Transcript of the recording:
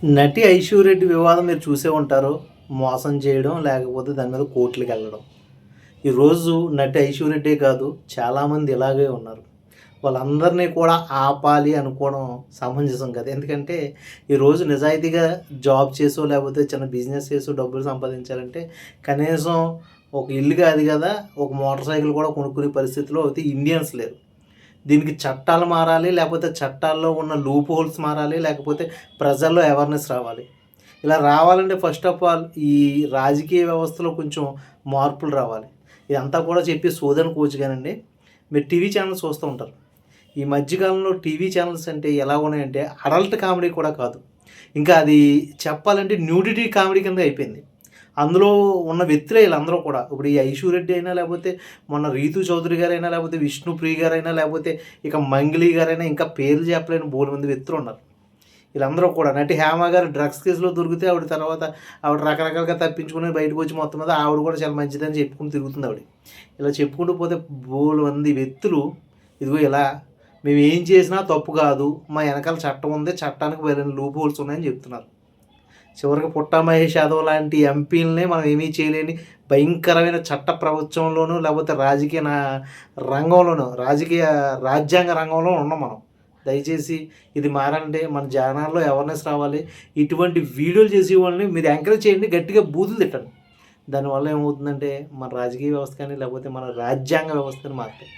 నటి ఐశ్వర్యరెడ్డి వివాదం మీరు చూసే ఉంటారు. మోసం చేయడం, లేకపోతే దాని మీద కోర్టులకెళ్ళడం. ఈరోజు నటి ఐశ్వర్యరెడ్డే కాదు, చాలామంది ఇలాగే ఉన్నారు. వాళ్ళందరినీ కూడా ఆపాలి అనుకోవడం సమంజసం కాదు. ఎందుకంటే ఈరోజు నిజాయితీగా జాబ్ చేసో, లేకపోతే చిన్న బిజినెస్ చేసో డబ్బులు సంపాదించాలంటే కనీసం ఒక ఇల్లు కాదు కదా, ఒక మోటార్ సైకిల్ కూడా కొనుక్కునే పరిస్థితిలో అయితే ఇండియన్స్ లేరు. దీనికి చట్టాలు మారాలి, లేకపోతే చట్టాల్లో ఉన్న లూప్ హోల్స్ మారాలి, లేకపోతే ప్రజల్లో అవేర్నెస్ రావాలి. ఇలా రావాలంటే ఫస్ట్ ఆఫ్ ఆల్ ఈ రాజకీయ వ్యవస్థలో కొంచెం మార్పులు రావాలి. ఇదంతా కూడా చెప్పి సోదన్ కోచ్ కానండి. మీరు టీవీ ఛానల్స్ చూస్తూ ఉంటారు. ఈ మధ్యకాలంలో టీవీ ఛానల్స్ అంటే ఎలా ఉన్నాయంటే అడల్ట్ కామెడీ కూడా కాదు, ఇంకా అది చెప్పాలంటే న్యూడిటీ కామెడీ కింద అయిపోయింది. అందులో ఉన్న వ్యక్తులే వీళ్ళందరూ కూడా. ఇప్పుడు ఈ ఐశ్వర్యరెడ్డి అయినా, లేకపోతే మొన్న రీతు చౌదరి గారైనా, లేకపోతే విష్ణుప్రియ గారైనా, లేకపోతే ఇక మంగ్లీ గారైనా, ఇంకా పేర్లు చెప్పలేని బోలెమంది వ్యక్తులు ఉన్నారు. వీళ్ళందరూ కూడా నటి హేమ గారు డ్రగ్స్ కేసులో దొరికితే ఆవిడ రకరకాలుగా తప్పించుకుని బయటకు వచ్చి మొత్తం మీద ఆవిడ కూడా చాలా మంచిదని చెప్పుకుని తిరుగుతుంది ఆవిడ. ఇలా చెప్పుకుంటూ పోతే బోలెమంది వ్యక్తులు ఇదిగో ఇలా మేము ఏం చేసినా తప్పు కాదు, మా వెనకాల చట్టం ఉంది, చట్టానికి వెళ్ళిన లూప్ హోల్స్ ఉన్నాయని చెప్తున్నారు. చివరికి పుట్టా మహేష్ యాదవ్ లాంటి ఎంపీలనే మనం ఏమీ చేయలేని భయంకరమైన చట్ట ప్రపంచంలోనూ, లేకపోతే రంగంలోనూ, రాజ్యాంగ రంగంలో ఉన్నాం మనం. దయచేసి ఇది మారాలంటే మన జనాల్లో అవేర్నెస్ రావాలి. ఇటువంటి వీడియోలు చేసే వాళ్ళని మీరు ఎంకరేజ్ చేయండి, గట్టిగా బూతులు తిట్టండి. దానివల్ల ఏమవుతుందంటే మన రాజకీయ వ్యవస్థ కానీ, లేకపోతే మన రాజ్యాంగ వ్యవస్థ కానీ మారుతాయి.